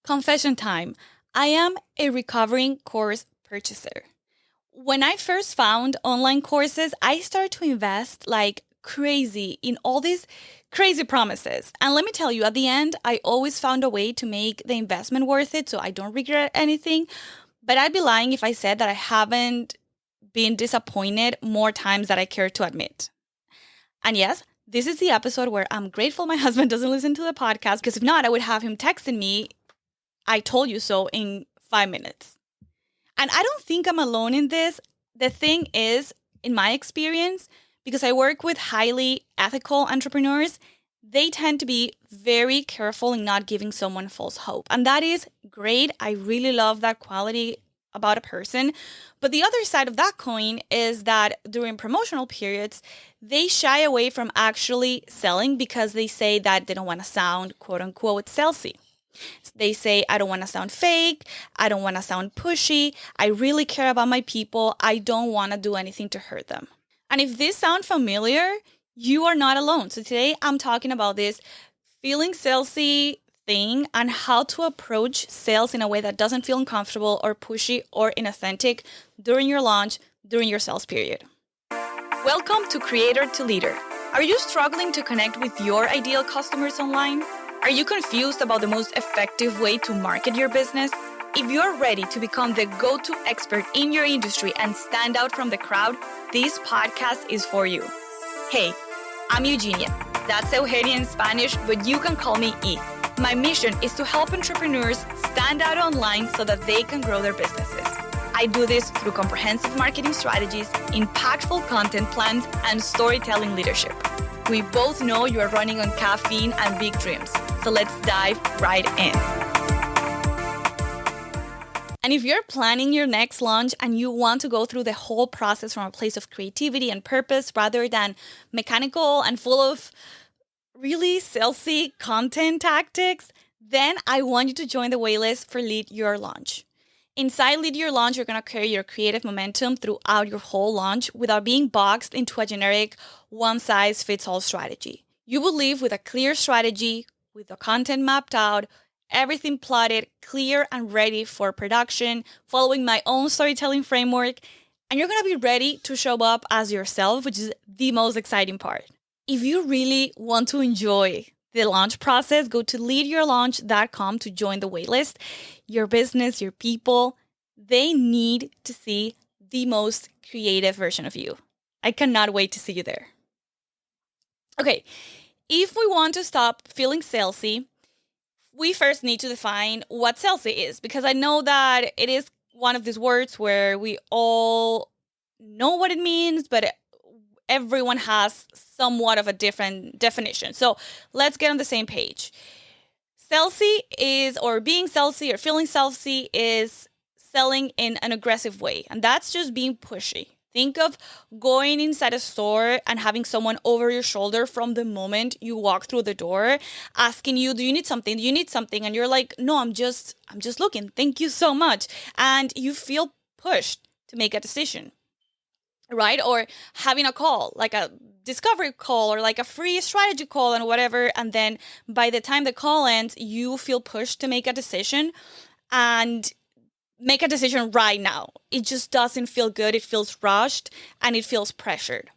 Confession time. I am a recovering course purchaser. When I first found online courses, I started to invest like crazy in all these crazy promises. And let me tell you, at the end, I always found a way to make the investment worth it so I don't regret anything. But I'd be lying if I said that I haven't been disappointed more times than I care to admit. And yes, this is the episode where I'm grateful my husband doesn't listen to the podcast, because if not, I would have him texting me, "I told you so," in 5 minutes. And I don't think I'm alone in this. The thing is, in my experience, because I work with highly ethical entrepreneurs, they tend to be very careful in not giving someone false hope. And that is great. I really love that quality about a person. But the other side of that coin is that during promotional periods, they shy away from actually selling because they say that they don't want to sound quote unquote salesy. They say, "I don't want to sound fake. I don't want to sound pushy. I really care about my people. I don't want to do anything to hurt them." And if this sounds familiar, you are not alone. So today I'm talking about this feeling salesy thing and how to approach sales in a way that doesn't feel uncomfortable or pushy or inauthentic during your launch, during your sales period. Welcome to Creator to Leader. Are you struggling to connect with your ideal customers online? Are you confused about the most effective way to market your business? If you're ready to become the go-to expert in your industry and stand out from the crowd, this podcast is for you. Hey, I'm Eugenia. That's Eugenia in Spanish, but you can call me E. My mission is to help entrepreneurs stand out online so that they can grow their businesses. I do this through comprehensive marketing strategies, impactful content plans, and storytelling leadership. We both know you are running on caffeine and big dreams, so let's dive right in. And if you're planning your next launch and you want to go through the whole process from a place of creativity and purpose rather than mechanical and full of really salesy content tactics, then I want you to join the waitlist for Lead Your Launch. Inside Lead Your Launch, you're going to carry your creative momentum throughout your whole launch without being boxed into a generic one-size-fits-all strategy. You will leave with a clear strategy, with the content mapped out, everything plotted, clear and ready for production, following my own storytelling framework, and you're going to be ready to show up as yourself, which is the most exciting part. If you really want to enjoy the launch process, go to leadyourlaunch.com to join the waitlist. Your business, your people, they need to see the most creative version of you. I cannot wait to see you there. Okay, if we want to stop feeling salesy, we first need to define what salesy is, because I know that it is one of these words where we all know what it means, but everyone has somewhat of a different definition. So let's get on the same page. Salesy is, or being salesy or feeling salesy is selling in an aggressive way. And that's just being pushy. Think of going inside a store and having someone over your shoulder from the moment you walk through the door, asking you, "Do you need something? Do you need something?" And you're like, "No, I'm just looking. Thank you so much." And you feel pushed to make a decision. Right? Or having a call, like a discovery call or like a free strategy call and whatever. And then by the time the call ends, you feel pushed to make a decision and make a decision right now. It just doesn't feel good. It feels rushed and it feels pressured.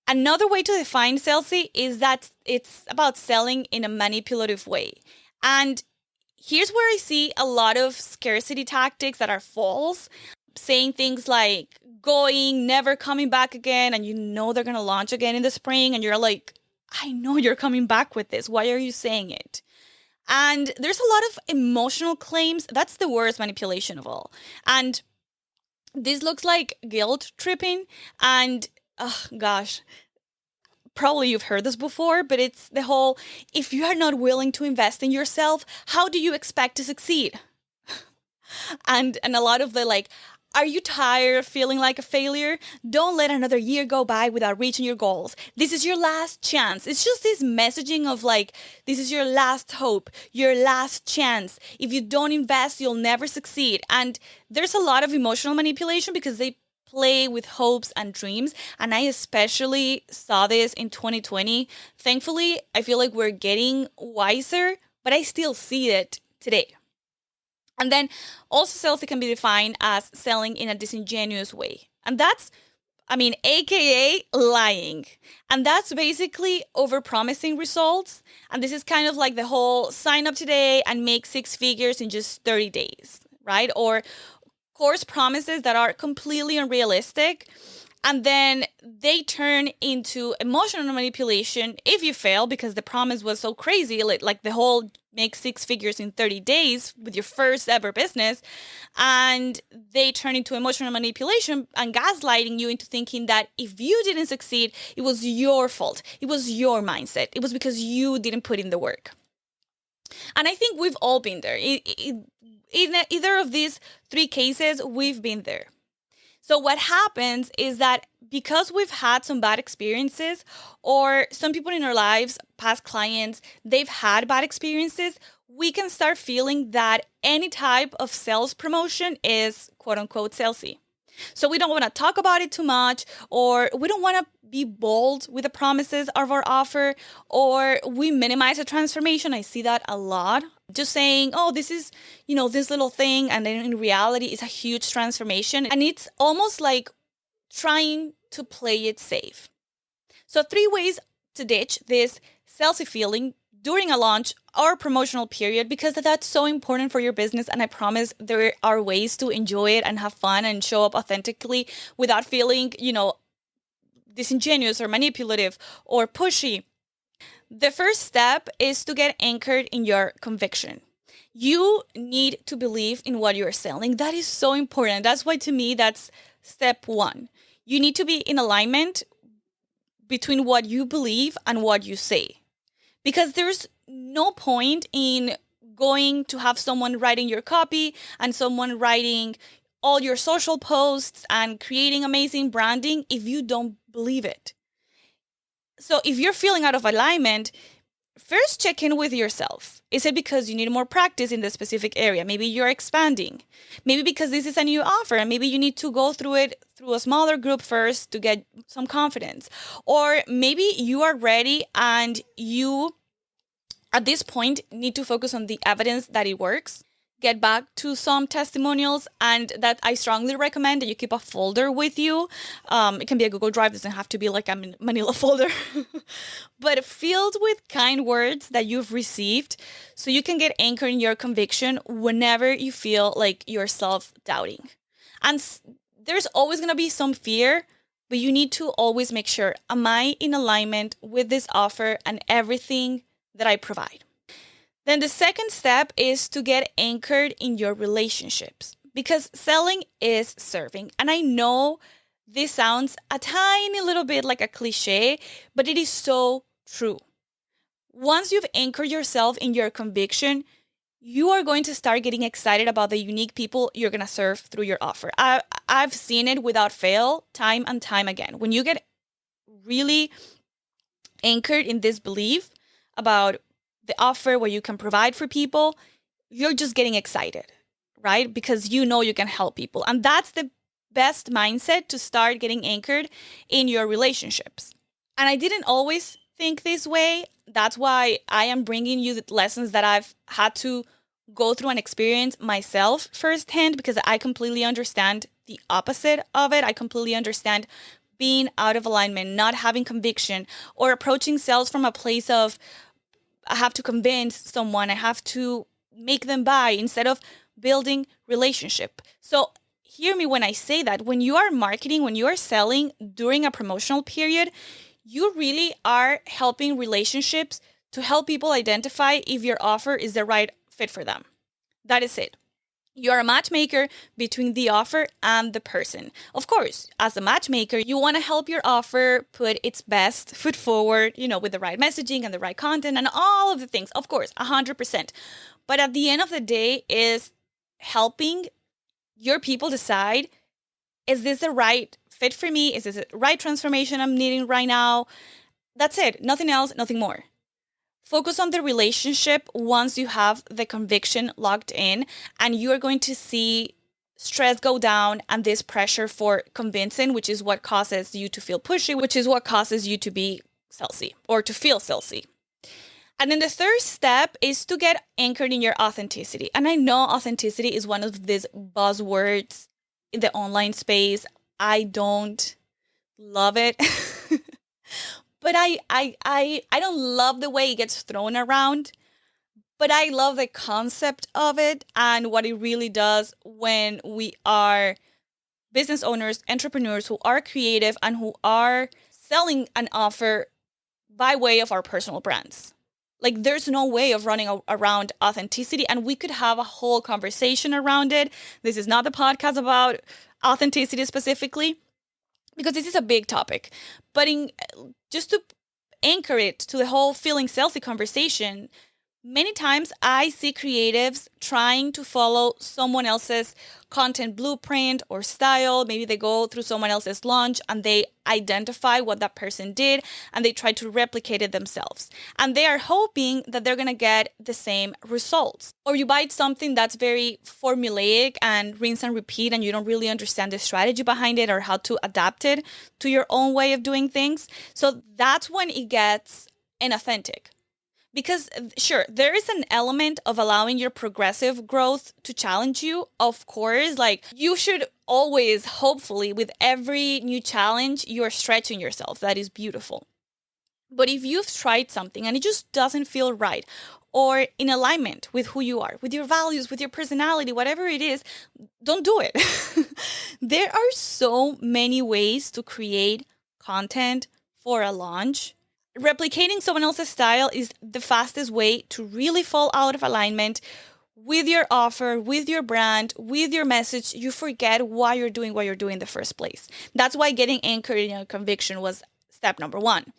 Another way to define salesy is that it's about selling in a manipulative way. And here's where I see a lot of scarcity tactics that are false, saying things like going, never coming back again, and you know they're going to launch again in the spring, and you're like, "I know you're coming back with this. Why are you saying it?" And there's a lot of emotional claims. That's the worst manipulation of all. And this looks like guilt tripping. And, oh gosh, probably you've heard this before, but it's the whole, if you are not willing to invest in yourself, how do you expect to succeed? And a lot of the like, are you tired of feeling like a failure? Don't let another year go by without reaching your goals. This is your last chance. It's just this messaging of like, this is your last hope, your last chance. If you don't invest, you'll never succeed. And there's a lot of emotional manipulation because they play with hopes and dreams. And I especially saw this in 2020. Thankfully, I feel like we're getting wiser, but I still see it today. And then also Salesy can be defined as selling in a disingenuous way. And that's, AKA lying. And that's basically overpromising results. And this is kind of like the whole sign up today and make 6 figures in just 30 days, right? Or course promises that are completely unrealistic. And then they turn into emotional manipulation if you fail because the promise was so crazy, like the whole make 6 figures in 30 days with your first ever business. And they turn into emotional manipulation and gaslighting you into thinking that if you didn't succeed, it was your fault. It was your mindset. It was because you didn't put in the work. And I think we've all been there. In either of these 3 cases, we've been there. So what happens is that because we've had some bad experiences, or some people in our lives, past clients, they've had bad experiences, we can start feeling that any type of sales promotion is quote unquote salesy. So we don't want to talk about it too much, or we don't want to be bold with the promises of our offer, or we minimize the transformation. I see that a lot. Just saying, oh, this is, this little thing. And then in reality, it's a huge transformation. And it's almost like trying to play it safe. So 3 ways to ditch this salesy feeling during a launch or promotional period, because that's so important for your business. And I promise there are ways to enjoy it and have fun and show up authentically without feeling, disingenuous or manipulative or pushy. The first step is to get anchored in your conviction. You need to believe in what you're selling. That is so important. That's why, to me, that's step 1. You need to be in alignment between what you believe and what you say. Because there's no point in going to have someone writing your copy and someone writing all your social posts and creating amazing branding if you don't believe it. So if you're feeling out of alignment, first check in with yourself. Is it because you need more practice in this specific area? Maybe you're expanding. Maybe because this is a new offer and maybe you need to go through it through a smaller group first to get some confidence. Or maybe you are ready and you, at this point, need to focus on the evidence that it works. Get back to some testimonials, and that I strongly recommend that you keep a folder with you. It can be a Google Drive, doesn't have to be like a Manila folder, but filled with kind words that you've received so you can get anchored in your conviction whenever you feel like you're self-doubting. And there's always going to be some fear, but you need to always make sure, am I in alignment with this offer and everything that I provide? Then the second step is to get anchored in your relationships, because selling is serving. And I know this sounds a tiny little bit like a cliche, but it is so true. Once you've anchored yourself in your conviction, you are going to start getting excited about the unique people you're going to serve through your offer. I've seen it without fail, time and time again. When you get really anchored in this belief about the offer, what you can provide for people, you're just getting excited, right? Because you know you can help people. And that's the best mindset to start getting anchored in your relationships. And I didn't always think this way. That's why I am bringing you the lessons that I've had to go through and experience myself firsthand, because I completely understand the opposite of it. I completely understand being out of alignment, not having conviction, or approaching sales from a place of, I have to convince someone, I have to make them buy, instead of building relationship. So hear me when I say that when you are marketing, when you are selling during a promotional period, you really are helping relationships to help people identify if your offer is the right fit for them. That is it. You're a matchmaker between the offer and the person. Of course, as a matchmaker, you want to help your offer put its best foot forward, with the right messaging and the right content and all of the things. Of course, 100%. But at the end of the day is helping your people decide, is this the right fit for me? Is this the right transformation I'm needing right now? That's it. Nothing else, nothing more. Focus on the relationship once you have the conviction locked in, and you are going to see stress go down and this pressure for convincing, which is what causes you to feel pushy, which is what causes you to be salesy or to feel salesy. And then the third step is to get anchored in your authenticity. And I know authenticity is one of these buzzwords in the online space. I don't love it. But I don't love the way it gets thrown around. But I love the concept of it and what it really does when we are business owners, entrepreneurs who are creative and who are selling an offer by way of our personal brands. Like, there's no way of running around authenticity, and we could have a whole conversation around it. This is not the podcast about authenticity specifically, because this is a big topic. But just to anchor it to the whole feeling salesy conversation, many times I see creatives trying to follow someone else's content blueprint or style. Maybe they go through someone else's launch and they identify what that person did and they try to replicate it themselves. And they are hoping that they're going to get the same results. Or you buy something that's very formulaic and rinse and repeat, and you don't really understand the strategy behind it or how to adapt it to your own way of doing things. So that's when it gets inauthentic. Because sure, there is an element of allowing your progressive growth to challenge you. Of course, like, you should always, hopefully, with every new challenge, you're stretching yourself. That is beautiful. But if you've tried something and it just doesn't feel right or in alignment with who you are, with your values, with your personality, whatever it is, don't do it. There are so many ways to create content for a launch. Replicating someone else's style is the fastest way to really fall out of alignment with your offer, with your brand, with your message. You forget why you're doing what you're doing in the first place. That's why getting anchored in your conviction was step number 1.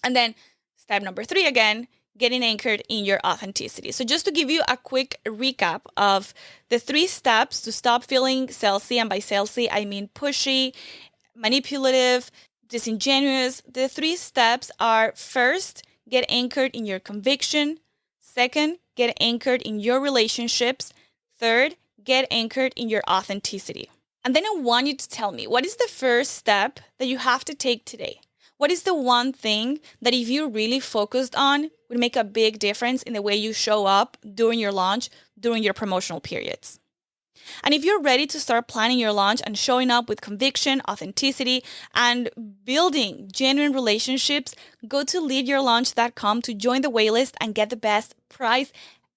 And then step number 3, again, getting anchored in your authenticity. So just to give you a quick recap of the 3 steps to stop feeling salesy, and by salesy, I mean pushy, manipulative, disingenuous. The 3 steps are: first, get anchored in your conviction. Second, get anchored in your relationships. Third, get anchored in your authenticity. And then I want you to tell me, what is the first step that you have to take today? What is the one thing that if you really focused on would make a big difference in the way you show up during your launch, during your promotional periods? And if you're ready to start planning your launch and showing up with conviction, authenticity, and building genuine relationships, go to leadyourlaunch.com to join the waitlist and get the best price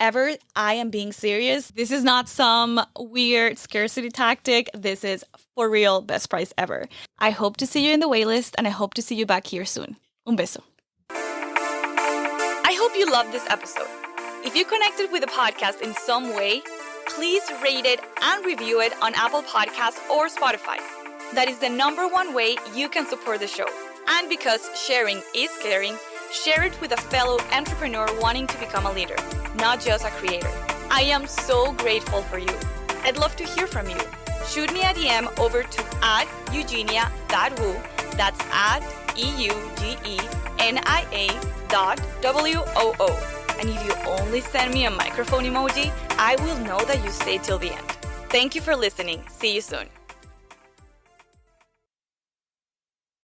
ever. I am being serious. This is not some weird scarcity tactic. This is for real best price ever. I hope to see you in the waitlist, and I hope to see you back here soon. Un beso. I hope you loved this episode. If you connected with the podcast in some way, please rate it and review it on Apple Podcasts or Spotify. That is the #1 way you can support the show. And because sharing is caring, share it with a fellow entrepreneur wanting to become a leader, not just a creator. I am so grateful for you. I'd love to hear from you. Shoot me a DM over to @eugenia.woo. That's @EUGENIA.WOO. And if you only send me a microphone emoji, I will know that you stayed till the end. Thank you for listening. See you soon.